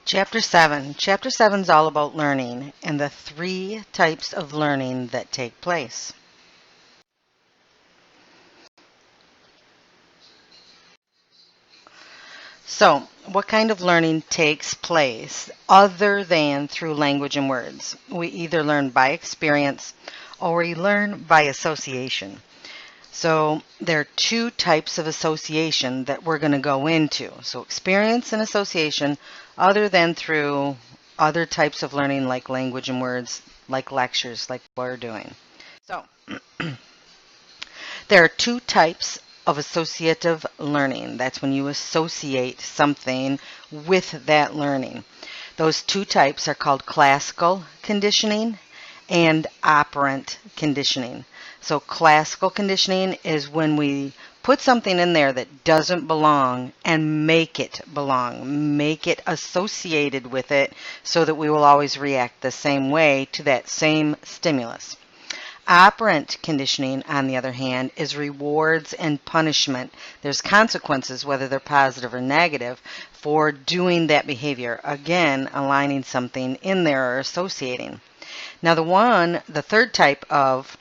Chapter 7. Chapter 7 is all about learning and the three types of learning that take place. So, what kind of learning takes place other than through language and words? We either learn by experience or we learn by association. So, there are two types of association that we're going to go into. So, experience and association other than through other types of learning like language and words, like lectures, like what we're doing. So, there are two types of associative learning. That's when you associate something with that learning. Those two types are called classical conditioning and operant conditioning. So classical conditioning is when we put something in there that doesn't belong and make it belong, make it associated with it so that we will always react the same way to that same stimulus. Operant conditioning, on the other hand, is rewards and punishment. There's consequences, whether they're positive or negative, for doing that behavior. Again, aligning something in there or associating. Now, the third type of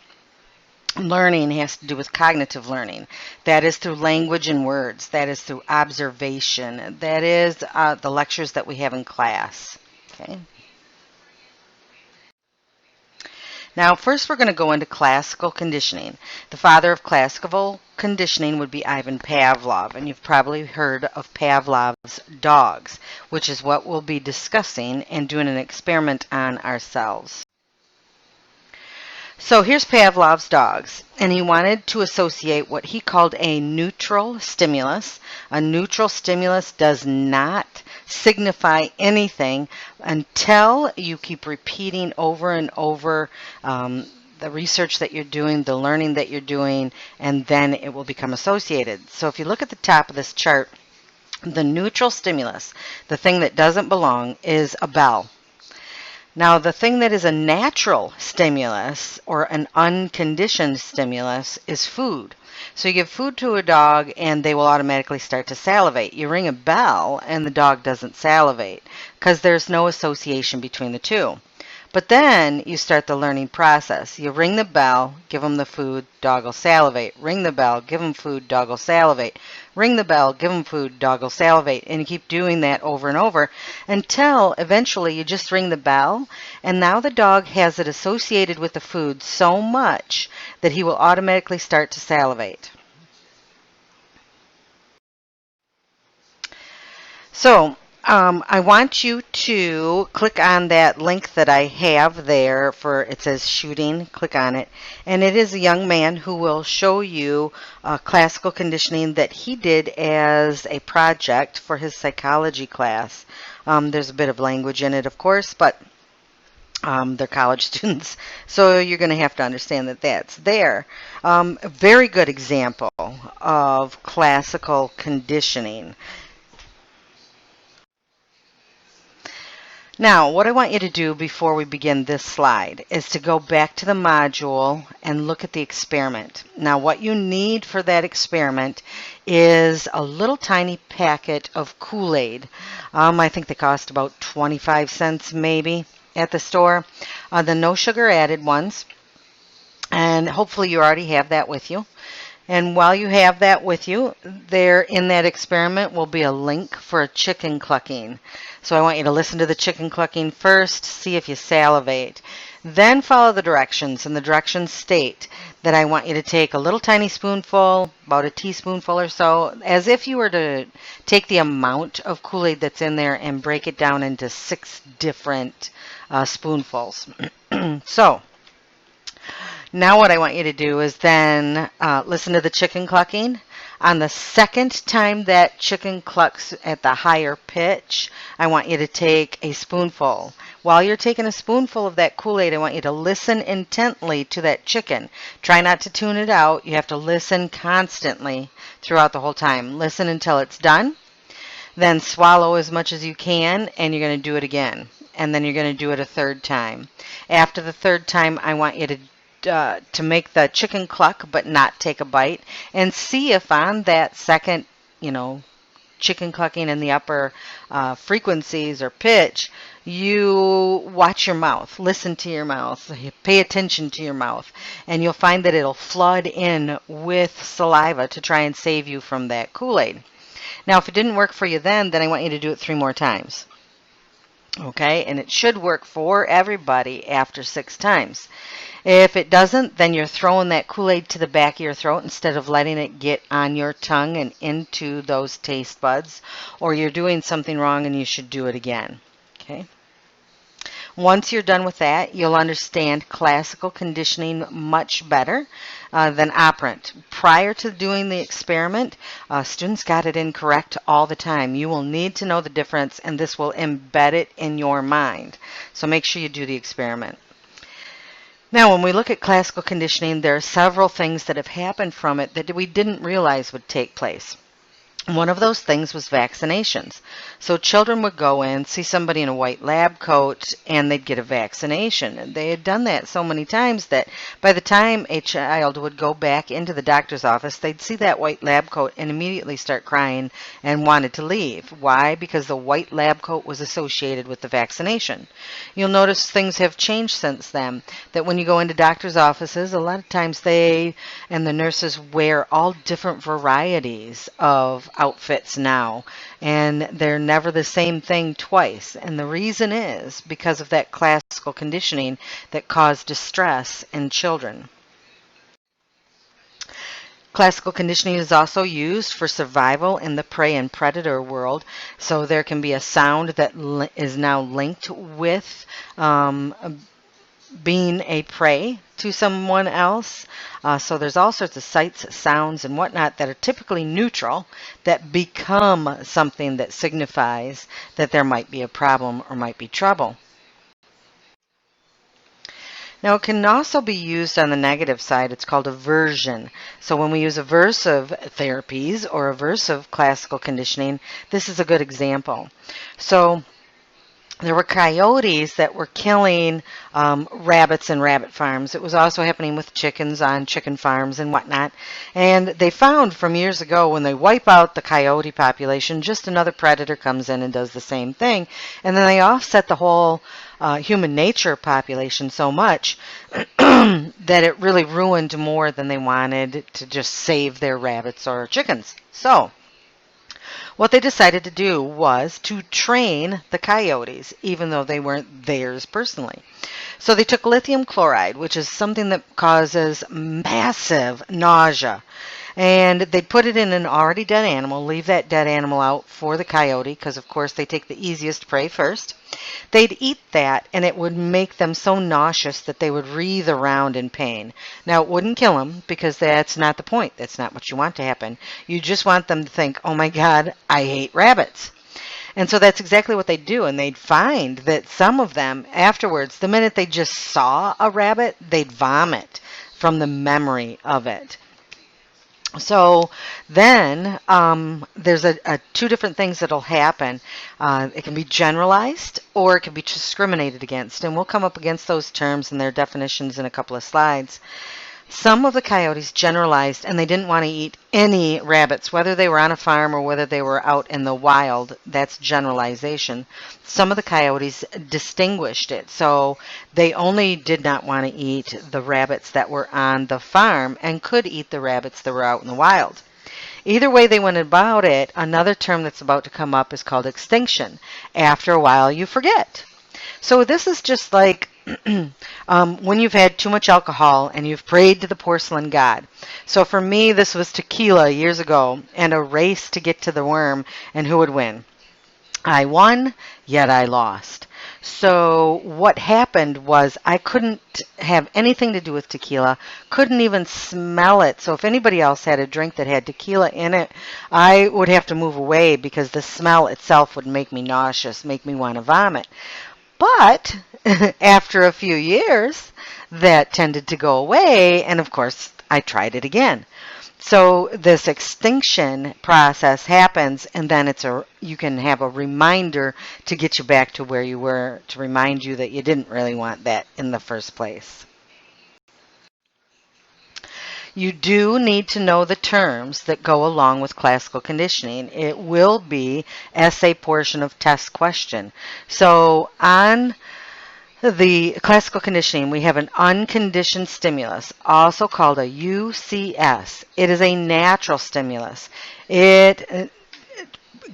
learning has to do with cognitive learning. That is through language and words. That is through observation. That is the lectures that we have in class. Okay. Now, first we're going to go into classical conditioning. The father of classical conditioning would be Ivan Pavlov, and you've probably heard of Pavlov's dogs, which is what we'll be discussing and doing an experiment on ourselves. So here's Pavlov's dogs, and he wanted to associate what he called a neutral stimulus. A neutral stimulus does not signify anything until you keep repeating over and over the research that you're doing, the learning that you're doing, and then it will become associated. So if you look at the top of this chart, the neutral stimulus, the thing that doesn't belong, is a bell. Now, the thing that is a natural stimulus or an unconditioned stimulus is food. So you give food to a dog and they will automatically start to salivate. You ring a bell and the dog doesn't salivate because there's no association between the two. But then you start the learning process. You ring the bell, give them the food, dog will salivate. Ring the bell, give them food, dog will salivate. Ring the bell, give them food, dog will salivate. And you keep doing that over and over until eventually you just ring the bell and now the dog has it associated with the food so much that he will automatically start to salivate. So, I want you to click on that link that I have there for, it says shooting, click on it. And it is a young man who will show you classical conditioning that he did as a project for his psychology class. There's a bit of language in it, of course, but they're college students, so you're going to have to understand that that's there. A very good example of classical conditioning. Now, what I want you to do before we begin this slide is to go back to the module and look at the experiment. Now, what you need for that experiment is a little tiny packet of Kool-Aid. I think they cost about 25 cents maybe at the store. The no sugar added ones. And hopefully you already have that with you. And while you have that with you, there in that experiment will be a link for a chicken clucking. So I want you to listen to the chicken clucking first, see if you salivate. Then follow the directions, and the directions state that I want you to take a little tiny spoonful, about a teaspoonful or so, as if you were to take the amount of Kool-Aid that's in there and break it down into 6 different spoonfuls. So, now what I want you to do is then listen to the chicken clucking. On the second time that chicken clucks at the higher pitch, I want you to take a spoonful. While you're taking a spoonful of that Kool-Aid, I want you to listen intently to that chicken. Try not to tune it out. You have to listen constantly throughout the whole time. Listen until it's done. Then swallow as much as you can, and you're going to do it again. And then you're going to do it a third time. After the third time, I want you to make the chicken cluck but not take a bite and see if on that second, chicken clucking in the upper frequencies or pitch, you watch your mouth, listen to your mouth, pay attention to your mouth, and you'll find that it'll flood in with saliva to try and save you from that Kool-Aid. Now, if it didn't work for you then I want you to do it 3 more times. Okay, and it should work for everybody after 6 times. If it doesn't, then you're throwing that Kool-Aid to the back of your throat instead of letting it get on your tongue and into those taste buds, or you're doing something wrong and you should do it again. Okay. Once you're done with that, you'll understand classical conditioning much better than operant. Prior to doing the experiment, students got it incorrect all the time. You will need to know the difference, and this will embed it in your mind. So make sure you do the experiment. Now, when we look at classical conditioning, there are several things that have happened from it that we didn't realize would take place. One of those things was vaccinations. So children would go in, see somebody in a white lab coat, and they'd get a vaccination. And they had done that so many times that by the time a child would go back into the doctor's office, they'd see that white lab coat and immediately start crying and wanted to leave. Why? Because the white lab coat was associated with the vaccination. You'll notice things have changed since then, that when you go into doctor's offices, a lot of times they and the nurses wear all different varieties of outfits now, and they're never the same thing twice. And the reason is because of that classical conditioning that caused distress in children. Classical conditioning is also used for survival in the prey and predator world. So there can be a sound that is now linked with being a prey to someone else. So there's all sorts of sights, sounds, and whatnot that are typically neutral that become something that signifies that there might be a problem or might be trouble. Now, it can also be used on the negative side. It's called aversion. So when we use aversive therapies or aversive classical conditioning, this is a good example. So there were coyotes that were killing rabbits in rabbit farms. It was also happening with chickens on chicken farms and whatnot. And they found from years ago when they wipe out the coyote population, just another predator comes in and does the same thing. And then they offset the whole human nature population so much that it really ruined more than they wanted to just save their rabbits or chickens. So what they decided to do was to train the coyotes, even though they weren't theirs personally. So they took lithium chloride, which is something that causes massive nausea, and they'd put it in an already dead animal, leave that dead animal out for the coyote, because of course they take the easiest prey first. They'd eat that, and it would make them so nauseous that they would writhe around in pain. Now, it wouldn't kill them, because that's not the point. That's not what you want to happen. You just want them to think, oh my God, I hate rabbits. And so that's exactly what they'd do, and they'd find that some of them, afterwards, the minute they just saw a rabbit, they'd vomit from the memory of it. So then there's two different things that'll happen. It can be generalized or it can be discriminated against. And we'll come up against those terms and their definitions in a couple of slides. Some of the coyotes generalized, and they didn't want to eat any rabbits, whether they were on a farm or whether they were out in the wild. That's generalization. Some of the coyotes distinguished it, so they only did not want to eat the rabbits that were on the farm and could eat the rabbits that were out in the wild. Either way they went about it, another term that's about to come up is called extinction. After a while, you forget. So this is just like when you've had too much alcohol and you've prayed to the porcelain god. So for me, this was tequila years ago and a race to get to the worm and who would win. I won, yet I lost. So what happened was I couldn't have anything to do with tequila, couldn't even smell it. So if anybody else had a drink that had tequila in it, I would have to move away because the smell itself would make me nauseous, make me want to vomit. But after a few years, that tended to go away, and of course, I tried it again. So this extinction process happens, and then you can have a reminder to get you back to where you were, to remind you that you didn't really want that in the first place. You do need to know the terms that go along with classical conditioning. It will be essay portion of test question. So on the classical conditioning, we have an unconditioned stimulus, also called a UCS. It is a natural stimulus. It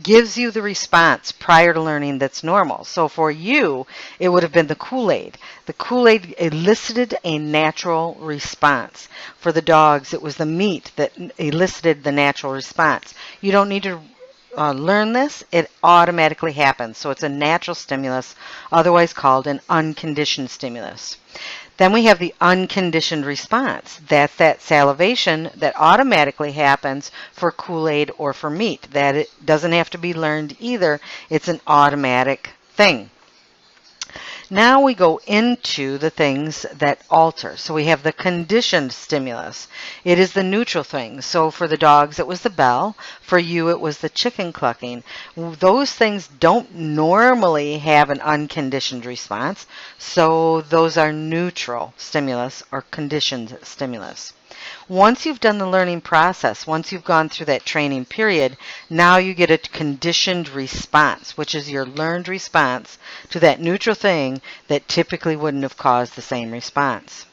gives you the response prior to learning that's normal. So for you, it would have been the Kool-Aid. The Kool-Aid elicited a natural response. For the dogs, it was the meat that elicited the natural response. You don't need to learn this, it automatically happens. So it's a natural stimulus, otherwise called an unconditioned stimulus. Then we have the unconditioned response. That's that salivation that automatically happens for Kool-Aid or for meat. That it doesn't have to be learned either. It's an automatic thing. Now we go into the things that alter. So we have the conditioned stimulus. It is the neutral thing. So for the dogs, it was the bell. For you, it was the chicken clucking. Those things don't normally have an unconditioned response. So those are neutral stimulus or conditioned stimulus. Once you've done the learning process, once you've gone through that training period, now you get a conditioned response, which is your learned response to that neutral thing that typically wouldn't have caused the same response.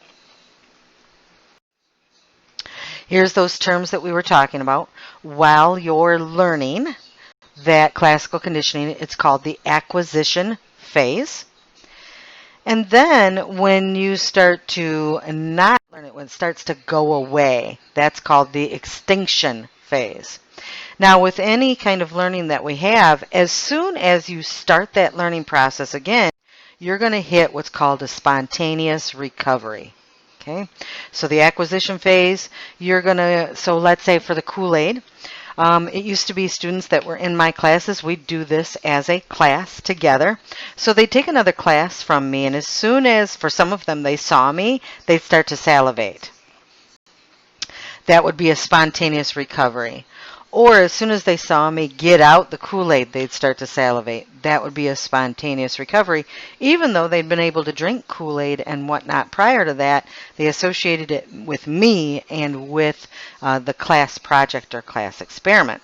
Here's those terms that we were talking about. While you're learning that classical conditioning, it's called the acquisition phase. And then when you start to not learn it, when it starts to go away, that's called the extinction phase. Now, with any kind of learning that we have, as soon as you start that learning process again, you're going to hit what's called a spontaneous recovery. Okay, so the acquisition phase, so let's say for the Kool-Aid, it used to be students that were in my classes, we'd do this as a class together. So they'd take another class from me, and as soon as, for some of them, they saw me, they'd start to salivate. That would be a spontaneous recovery. Or as soon as they saw me get out the Kool-Aid, they'd start to salivate. That would be a spontaneous recovery. Even though they'd been able to drink Kool-Aid and whatnot prior to that, they associated it with me and with the class project or class experiment.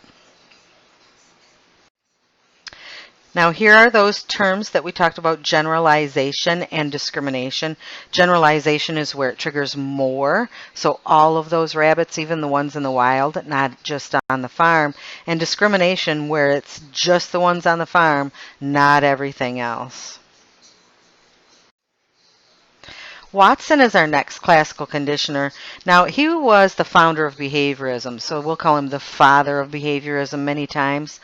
Now here are those terms that we talked about, generalization and discrimination. Generalization is where it triggers more, so all of those rabbits, even the ones in the wild, not just on the farm. And discrimination where it's just the ones on the farm, not everything else. Watson is our next classical conditioner. Now, he was the founder of behaviorism, so we'll call him the father of behaviorism many times.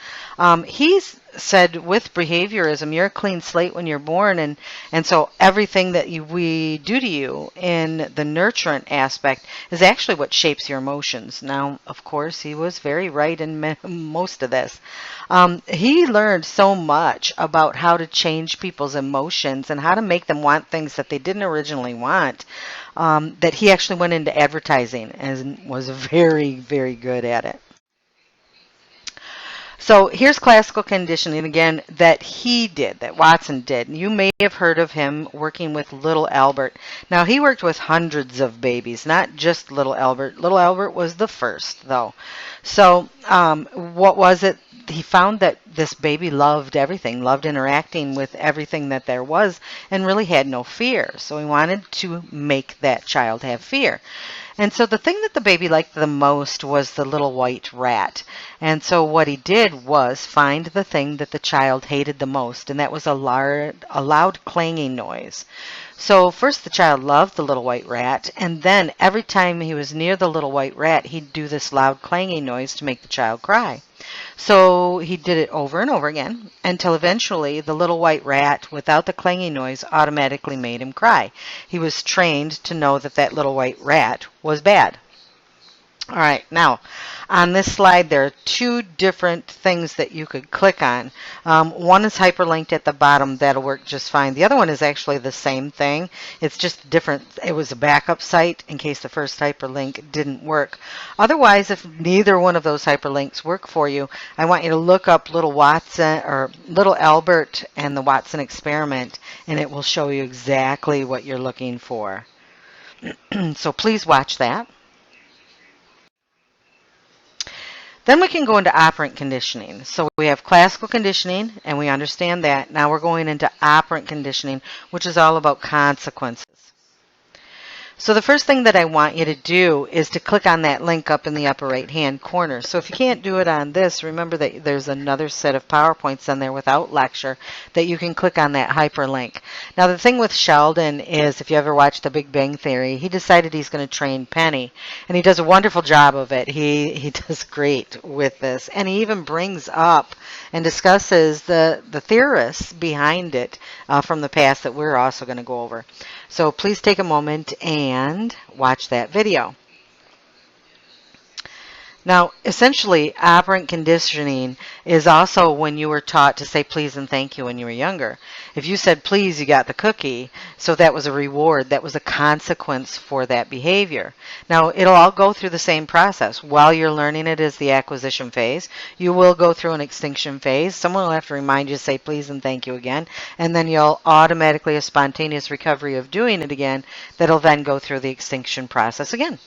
He's said with behaviorism, you're a clean slate when you're born, and so everything that we do to you in the nurturant aspect is actually what shapes your emotions. Now, of course, he was very right in most of this. He learned so much about how to change people's emotions and how to make them want things that they didn't originally want, that he actually went into advertising and was very, very good at it. So here's classical conditioning again that that Watson did. You may have heard of him working with little Albert. Now he worked with hundreds of babies, not just little Albert. Little Albert was the first though. So what was it? He found that this baby loved everything, loved interacting with everything that there was, and really had no fear. So he wanted to make that child have fear. And so the thing that the baby liked the most was the little white rat. And so what he did was find the thing that the child hated the most, and that was a loud clanging noise. So first the child loved the little white rat, and then every time he was near the little white rat, he'd do this loud clanging noise to make the child cry. So he did it over and over again until eventually the little white rat, without the clanging noise, automatically made him cry. He was trained to know that that little white rat was bad. All right, now on this slide there are two different things that you could click on. One is hyperlinked at the bottom. That'll work just fine. The other one is actually the same thing. It's just different. It was a backup site in case the first hyperlink didn't work. Otherwise, if neither one of those hyperlinks work for you, I want you to look up Little Watson or Little Albert and the Watson experiment, and it will show you exactly what you're looking for. So please watch that. Then we can go into operant conditioning. So we have classical conditioning, and we understand that. Now we're going into operant conditioning, which is all about consequences. So the first thing that I want you to do is to click on that link up in the upper right hand corner. So if you can't do it on this, remember that there's another set of PowerPoints on there without lecture that you can click on that hyperlink. Now the thing with Sheldon is, if you ever watch The Big Bang Theory, he decided he's going to train Penny, and he does a wonderful job of it. He does great with this, and he even brings up and discusses the theorists behind it from the past that we're also going to go over. So please take a moment and watch that video. Now, essentially, operant conditioning is also when you were taught to say please and thank you when you were younger. If you said please, you got the cookie, so that was a reward. That was a consequence for that behavior. Now, it'll all go through the same process. While you're learning it is the acquisition phase. You will go through an extinction phase. Someone will have to remind you to say please and thank you again, and then you'll automatically a spontaneous recovery of doing it again that'll then go through the extinction process again.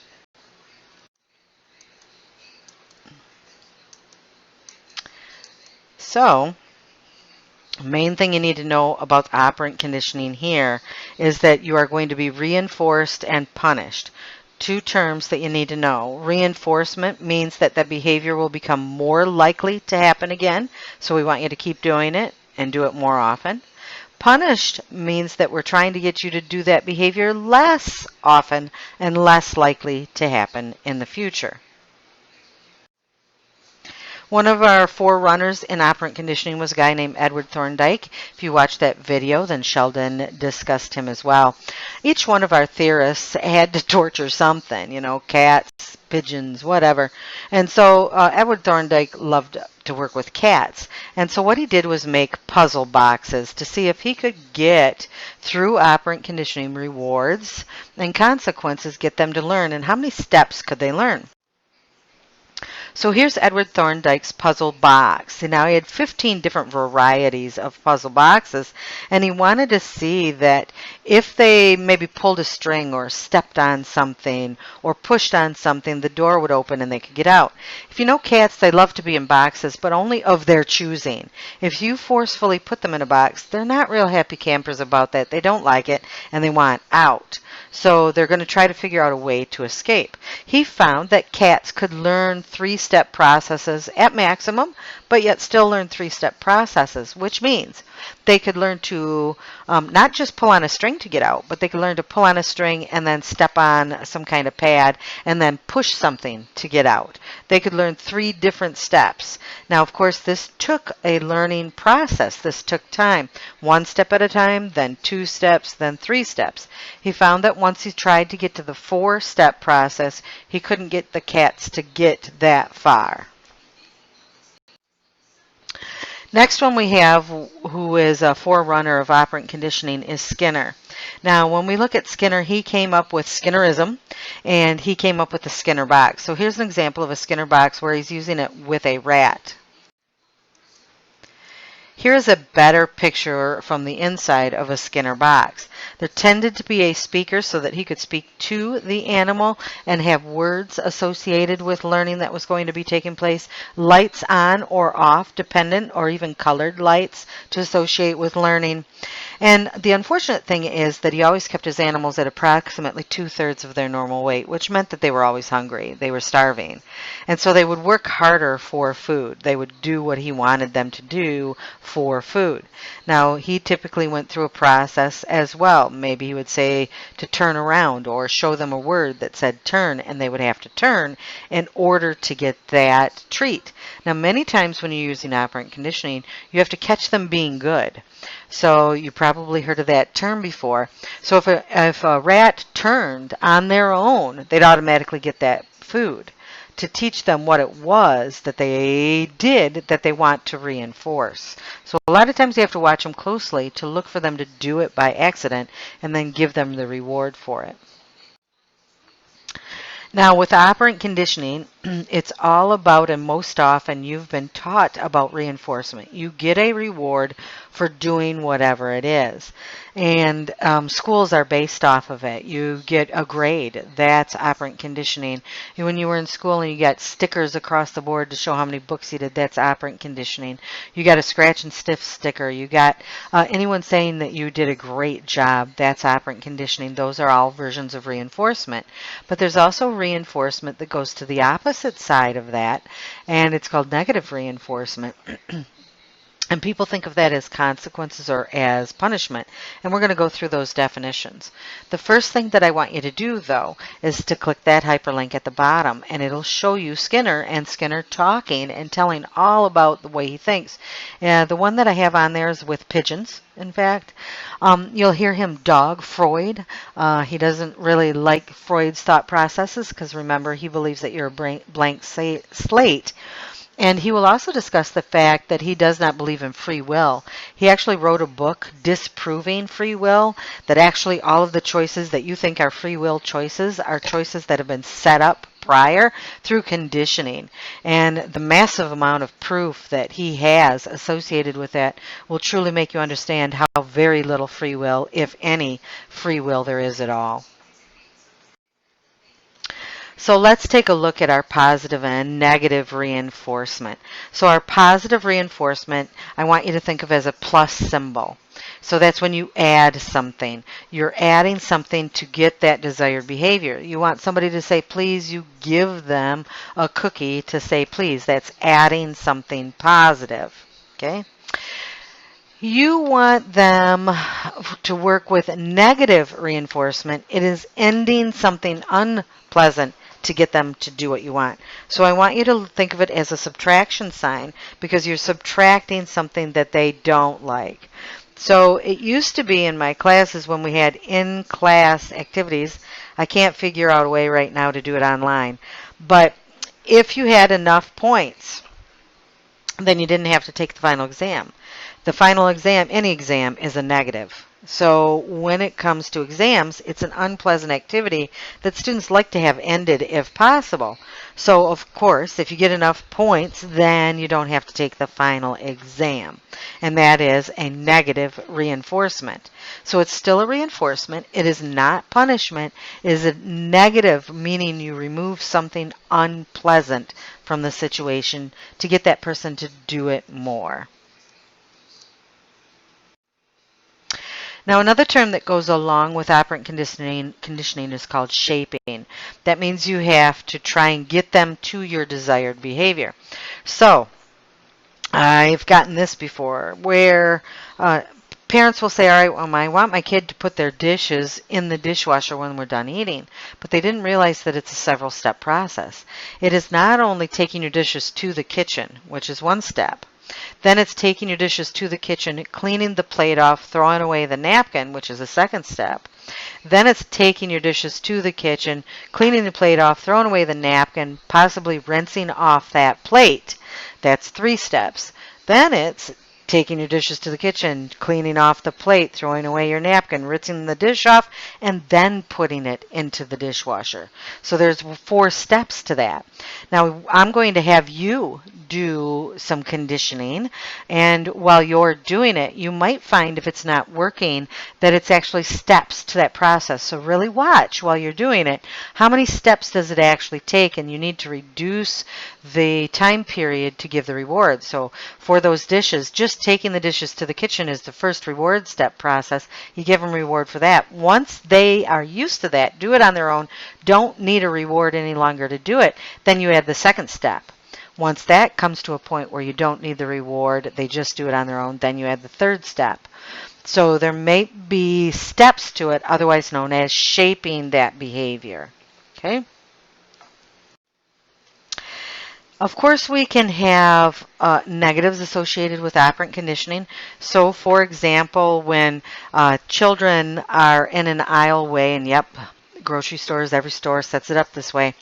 So, main thing you need to know about operant conditioning here is that you are going to be reinforced and punished. Two terms that you need to know. Reinforcement means that the behavior will become more likely to happen again, so we want you to keep doing it and do it more often. Punished means that we're trying to get you to do that behavior less often and less likely to happen in the future. One of our forerunners in operant conditioning was a guy named Edward Thorndike. If you watched that video, then Sheldon discussed him as well. Each one of our theorists had to torture something, you know, cats, pigeons, whatever. And so Edward Thorndike loved to work with cats. And so what he did was make puzzle boxes to see if he could get, through operant conditioning, rewards and consequences, get them to learn. And how many steps could they learn? So here's Edward Thorndike's puzzle box. See, now he had 15 different varieties of puzzle boxes, and he wanted to see that if they maybe pulled a string or stepped on something or pushed on something, the door would open and they could get out. If you know cats, they love to be in boxes, but only of their choosing. If you forcefully put them in a box, they're not real happy campers about that. They don't like it, and they want out. So they're going to try to figure out a way to escape. He found that cats could learn three-step processes at maximum, but yet still learn three-step processes, which means they could learn to not just pull on a string to get out, but they could learn to pull on a string and then step on some kind of pad and then push something to get out. They could learn 3 different steps. Now, of course, this took a learning process. This took time. 1 step at a time, then 2 steps, then 3 steps. He found that once he tried to get to the 4-step process, he couldn't get the cats to get that far. Next one we have, who is a forerunner of operant conditioning, is Skinner. Now, when we look at Skinner, he came up with Skinnerism, and he came up with the Skinner box. So here's an example of a Skinner box where he's using it with a rat. Here's a better picture from the inside of a Skinner box. There tended to be a speaker so that he could speak to the animal and have words associated with learning that was going to be taking place. Lights on or off, dependent, or even colored lights to associate with learning. And the unfortunate thing is that he always kept his animals at approximately 2/3 of their normal weight, which meant that they were always hungry. They were starving. And so they would work harder for food. They would do what he wanted them to do for food. Now, he typically went through a process as well. Maybe he would say to turn around or show them a word that said turn, and they would have to turn in order to get that treat. Now, many times when you're using operant conditioning, you have to catch them being good. So you probably heard of that term before. So if a rat turned on their own, they'd automatically get that food to teach them what it was that they did that they want to reinforce. So a lot of times you have to watch them closely to look for them to do it by accident and then give them the reward for it. Now, with operant conditioning, it's all about, and most often you've been taught about reinforcement. You get a reward for doing whatever it is. And schools are based off of it. You get a grade. That's operant conditioning. And when you were in school and you got stickers across the board to show how many books you did, that's operant conditioning. You got a scratch and stiff sticker. You got anyone saying that you did a great job, that's operant conditioning. Those are all versions of reinforcement. But there's also reinforcement that goes to the opposite side of that, and it's called negative reinforcement. And people think of that as consequences or as punishment. And we're going to go through those definitions. The first thing that I want you to do, though, is to click that hyperlink at the bottom, and it'll show you Skinner and Skinner talking and telling all about the way he thinks. The one that I have on there is with pigeons, in fact. You'll hear him dog Freud. He doesn't really like Freud's thought processes because, remember, he believes that you're a blank slate. And he will also discuss the fact that he does not believe in free will. He actually wrote a book disproving free will, that actually all of the choices that you think are free will choices are choices that have been set up prior through conditioning. And the massive amount of proof that he has associated with that will truly make you understand how very little free will, if any, free will there is at all. So let's take a look at our positive and negative reinforcement. So our positive reinforcement, I want you to think of as a plus symbol. So that's when you add something. You're adding something to get that desired behavior. You want somebody to say please, you give them a cookie to say please. That's adding something positive. Okay? You want them to work with negative reinforcement. It is ending something unpleasant to get them to do what you want. So I want you to think of it as a subtraction sign because you're subtracting something that they don't like. So it used to be in my classes when we had in-class activities. I can't figure out a way right now to do it online. But if you had enough points, then you didn't have to take the final exam. The final exam, any exam, is a negative. So when it comes to exams, it's an unpleasant activity that students like to have ended if possible. So of course, if you get enough points, then you don't have to take the final exam. And that is a negative reinforcement. So it's still a reinforcement. It is not punishment. It is a negative, meaning you remove something unpleasant from the situation to get that person to do it more. Now, another term that goes along with operant conditioning is called shaping. That means you have to try and get them to your desired behavior. So, I've gotten this before where parents will say, all right, well, I want my kid to put their dishes in the dishwasher when we're done eating. But they didn't realize that it's a several-step process. It is not only taking your dishes to the kitchen, which is one step. Then it's taking your dishes to the kitchen, cleaning the plate off, throwing away the napkin, which is a second step. Then it's taking your dishes to the kitchen, cleaning the plate off, throwing away the napkin, possibly rinsing off that plate. That's 3 steps. Then it's taking your dishes to the kitchen, cleaning off the plate, throwing away your napkin, rinsing the dish off, and then putting it into the dishwasher. So there's 4 steps to that. Now, I'm going to have you do some conditioning, and while you're doing it, you might find if it's not working that it's actually steps to that process. So really watch while you're doing it. How many steps does it actually take? And you need to reduce the time period to give the reward. So for those dishes, just taking the dishes to the kitchen is the first reward step process. You give them reward for that. Once they are used to that, do it on their own, don't need a reward any longer to do it, then you add the second step. Once that comes to a point where you don't need the reward, they just do it on their own, then you add the third step. So there may be steps to it, otherwise known as shaping that behavior. Okay? Of course, we can have negatives associated with operant conditioning. So, for example, when children are in an aisleway, and yep, grocery stores, every store sets it up this way,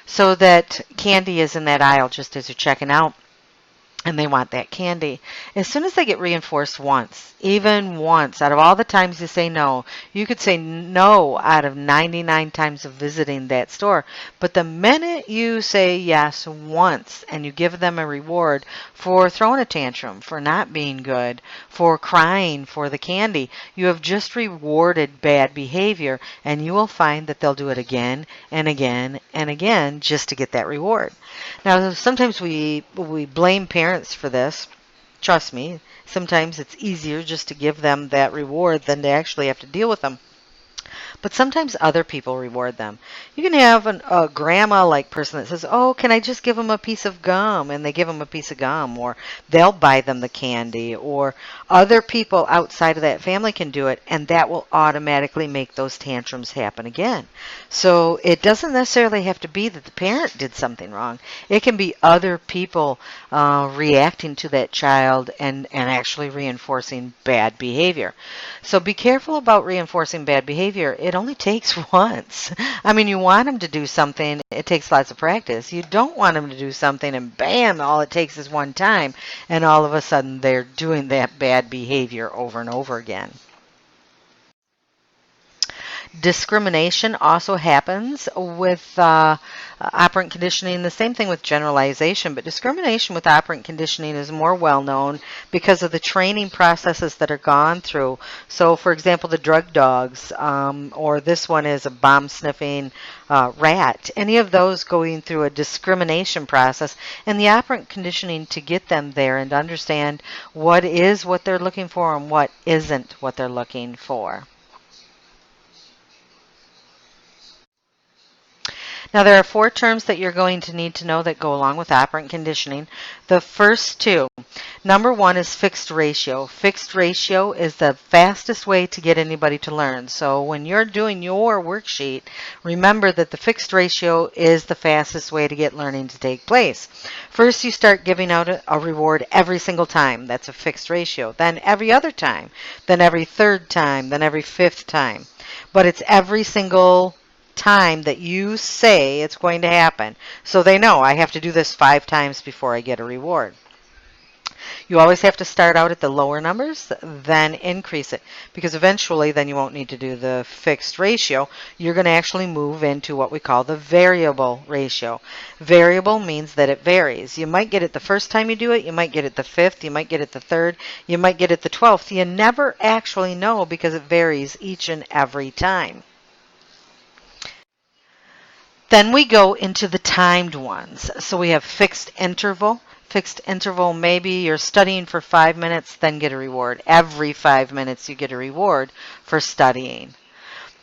so that candy is in that aisle just as you're checking out. and they want that candy. As soon as they get reinforced once, even once, out of all the times you say no, you could say no out of 99 times of visiting that store. But the minute you say yes once and you give them a reward for throwing a tantrum, for not being good, for crying for the candy, you have just rewarded bad behavior, and you will find that they'll do it again and again and again just to get that reward. Now, sometimes we blame parents for this. Trust me, sometimes it's easier just to give them that reward than to actually have to deal with them. But sometimes other people reward them. You can have a grandma-like person that says, "Oh, can I just give them a piece of gum?" And they give them a piece of gum, or they'll buy them the candy, or other people outside of that family can do it, and that will automatically make those tantrums happen again. So it doesn't necessarily have to be that the parent did something wrong. It can be other people reacting to that child and actually reinforcing bad behavior. So be careful about reinforcing bad behavior. It only takes once. I mean, you want them to do something, it takes lots of practice. You don't want them to do something and bam, all it takes is one time, and all of a sudden they're doing that bad behavior over and over again. Discrimination also happens with operant conditioning. The same thing with generalization, but discrimination with operant conditioning is more well known because of the training processes that are gone through. So, for example, the drug dogs, or this one is a bomb sniffing rat, any of those going through a discrimination process and the operant conditioning to get them there and to understand what is what they're looking for and what isn't what they're looking for. Now, there are four terms that you're going to need to know that go along with operant conditioning. The first two, number one is fixed ratio. Fixed ratio is the fastest way to get anybody to learn. So when you're doing your worksheet, remember that the fixed ratio is the fastest way to get learning to take place. First, you start giving out a reward every single time. That's a fixed ratio. Then every other time. Then every third time. Then every fifth time. But it's every single time that you say it's going to happen. So they know I have to do this 5 times before I get a reward. You always have to start out at the lower numbers, then increase it, because eventually then you won't need to do the fixed ratio. You're going to actually move into what we call the variable ratio. Variable means that it varies. You might get it the first time you do it, you might get it the 5th, you might get it the 3rd, you might get it the 12th. You never actually know because it varies each and every time. Then we go into the timed ones. So we have fixed interval. Fixed interval, maybe you're studying for 5 minutes, then get a reward. Every 5 minutes you get a reward for studying.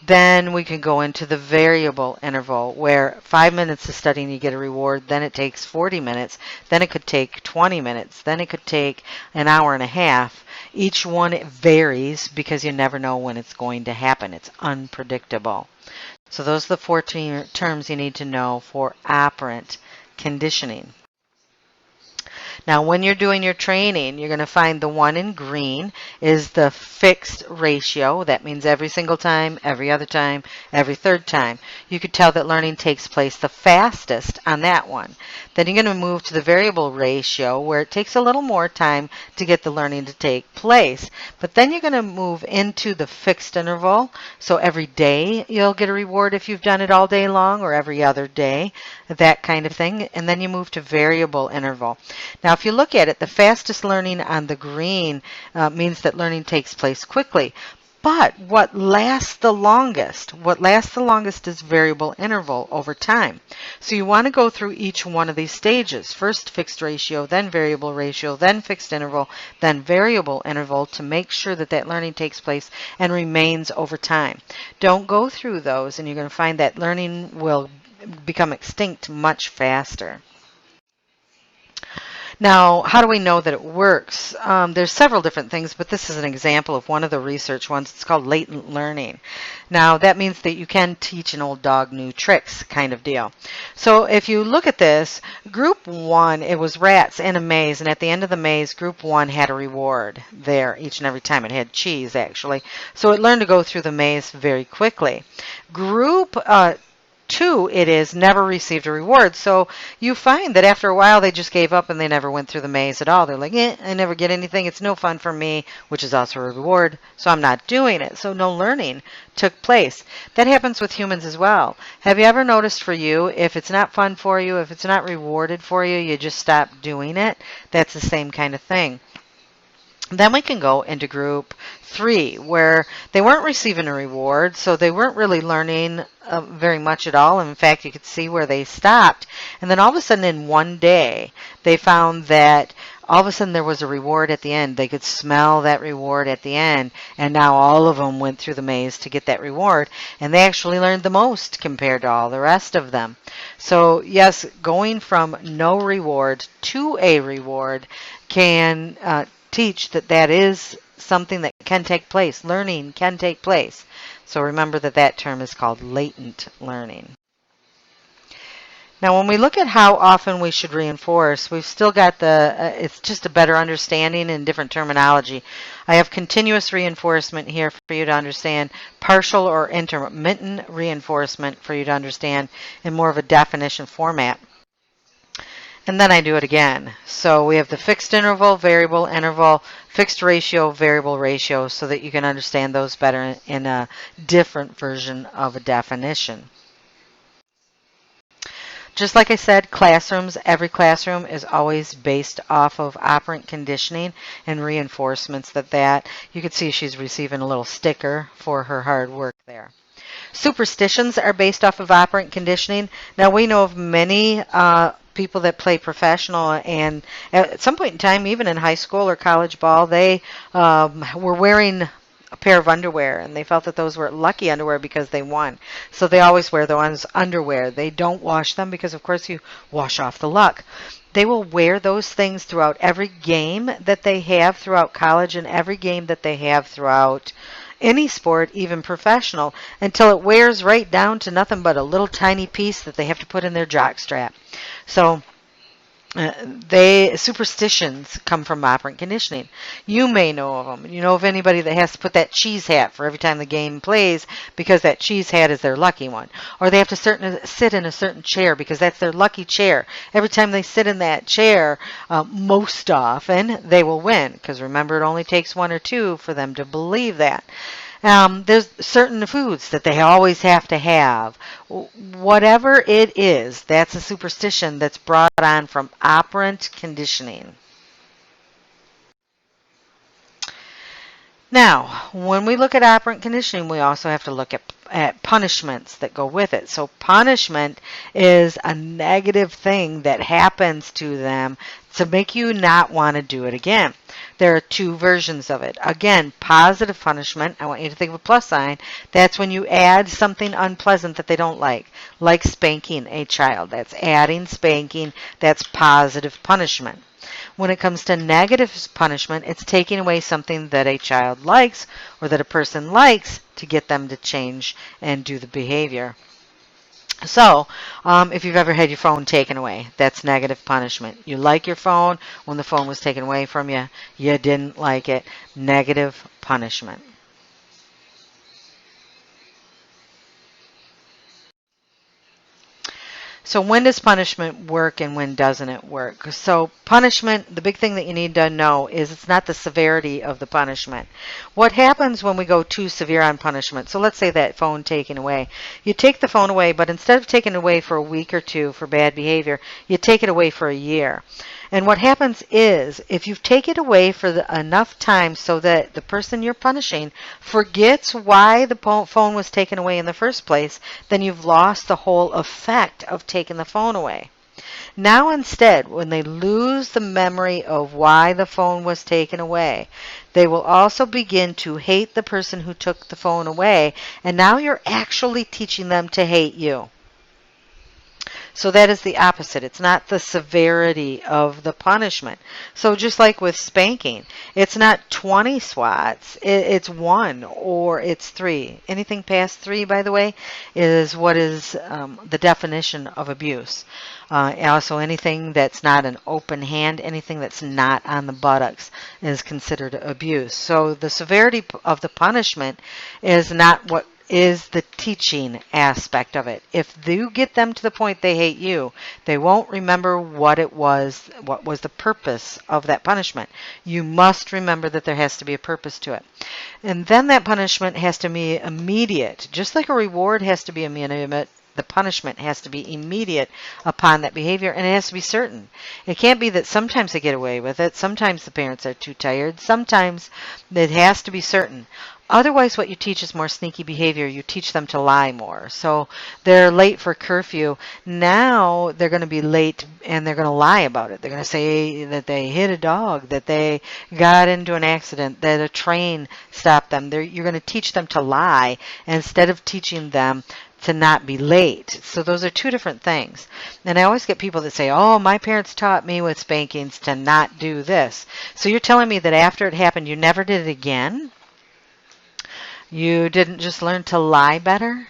Then we can go into the variable interval where 5 minutes of studying you get a reward, then it takes 40 minutes, then it could take 20 minutes, then it could take an hour and a half. Each one varies because you never know when it's going to happen. It's unpredictable. So those are the four terms you need to know for operant conditioning. Now, when you're doing your training, you're going to find the one in green is the fixed ratio. That means every single time, every other time, every third time. You could tell that learning takes place the fastest on that one. Then you're going to move to the variable ratio where it takes a little more time to get the learning to take place. But then you're going to move into the fixed interval. So every day you'll get a reward if you've done it all day long, or every other day, that kind of thing. And then you move to variable interval. Now, if you look at it, the fastest learning on the green means that learning takes place quickly. But what lasts the longest? What lasts the longest is variable interval over time. So you want to go through each one of these stages. First fixed ratio, then variable ratio, then fixed interval, then variable interval to make sure that that learning takes place and remains over time. Don't go through those and you're going to find that learning will become extinct much faster. Now, how do we know that it works? There's several different things, but this is an example of one of the research ones. It's called latent learning. Now, that means that you can teach an old dog new tricks kind of deal. So if you look at this, group 1, it was rats in a maze, and at the end of the maze, group 1 had a reward there each and every time. It had cheese, actually. So it learned to go through the maze very quickly. Group 2, it is never received a reward. So you find that after a while they just gave up and they never went through the maze at all. They're like, I never get anything. It's no fun for me, which is also a reward. So I'm not doing it. So no learning took place. That happens with humans as well. Have you ever noticed for you, if it's not fun for you, if it's not rewarded for you, you just stop doing it? That's the same kind of thing. Then we can go into group 3, where they weren't receiving a reward, so they weren't really learning very much at all. In fact, you could see where they stopped. And then all of a sudden in one day, they found that all of a sudden there was a reward at the end. They could smell that reward at the end, and now all of them went through the maze to get that reward, and they actually learned the most compared to all the rest of them. So yes, going from no reward to a reward can teach that that is something that can take place. Learning can take place. So remember that that term is called latent learning. Now, when we look at how often we should reinforce, we've still got it's just a better understanding and different terminology. I have continuous reinforcement here for you to understand, partial or intermittent reinforcement for you to understand in more of a definition format. And then I do it again. So we have the fixed interval, variable interval, fixed ratio, variable ratio, so that you can understand those better in a different version of a definition. Just like I said, classrooms, every classroom is always based off of operant conditioning and reinforcements that you can see she's receiving a little sticker for her hard work there. Superstitions are based off of operant conditioning. Now we know of many people that play professional, and at some point in time, even in high school or college ball, they were wearing a pair of underwear, and they felt that those were lucky underwear because they won. So they always wear those underwear. They don't wash them because, of course, you wash off the luck. They will wear those things throughout every game that they have throughout college and every game that they have throughout any sport, even professional, until it wears right down to nothing but a little tiny piece that they have to put in their jock strap. So superstitions come from operant conditioning. You may know of them. You know of anybody that has to put that cheese hat for every time the game plays because that cheese hat is their lucky one. Or they have to sit in a certain chair because that's their lucky chair. Every time they sit in that chair, most often they will win, because remember, it only takes one or two for them to believe that. There's certain foods that they always have to have. Whatever it is, that's a superstition that's brought on from operant conditioning. Now, when we look at operant conditioning, we also have to look at punishments that go with it. So punishment is a negative thing that happens to them to make you not want to do it again. There are two versions of it. Again, positive punishment, I want you to think of a plus sign. That's when you add something unpleasant that they don't like spanking a child. That's adding spanking. That's positive punishment. When it comes to negative punishment, it's taking away something that a child likes or that a person likes to get them to change and do the behavior. So, if you've ever had your phone taken away, that's negative punishment. You like your phone. When the phone was taken away from you, you didn't like it. Negative punishment. So when does punishment work and when doesn't it work? So punishment, the big thing that you need to know is it's not the severity of the punishment. What happens when we go too severe on punishment? So let's say that phone taken away. You take the phone away, but instead of taking it away for a week or two for bad behavior, you take it away for a year. And what happens is, if you take it away for enough time so that the person you're punishing forgets why the phone was taken away in the first place, then you've lost the whole effect of taking the phone away. Now instead, when they lose the memory of why the phone was taken away, they will also begin to hate the person who took the phone away, and now you're actually teaching them to hate you. So that is the opposite. It's not the severity of the punishment. So just like with spanking, it's not 20 swats. It's 1 or it's 3. Anything past 3, by the way, is what is the definition of abuse. Also, anything that's not an open hand, anything that's not on the buttocks is considered abuse. So the severity of the punishment is not what is the teaching aspect of it. If you get them to the point they hate you, they won't remember what was the purpose of that punishment. You must remember that there has to be a purpose to it. And then that punishment has to be immediate. Just like a reward has to be immediate, the punishment has to be immediate upon that behavior, and it has to be certain. It can't be that sometimes they get away with it, sometimes the parents are too tired, sometimes it has to be certain. Otherwise, what you teach is more sneaky behavior. You teach them to lie more. So they're late for curfew. Now they're going to be late and they're going to lie about it. They're going to say that they hit a dog, that they got into an accident, that a train stopped them. You're going to teach them to lie instead of teaching them to not be late. So those are two different things. And I always get people that say, oh, my parents taught me with spankings to not do this. So you're telling me that after it happened, you never did it again? You didn't just learn to lie better?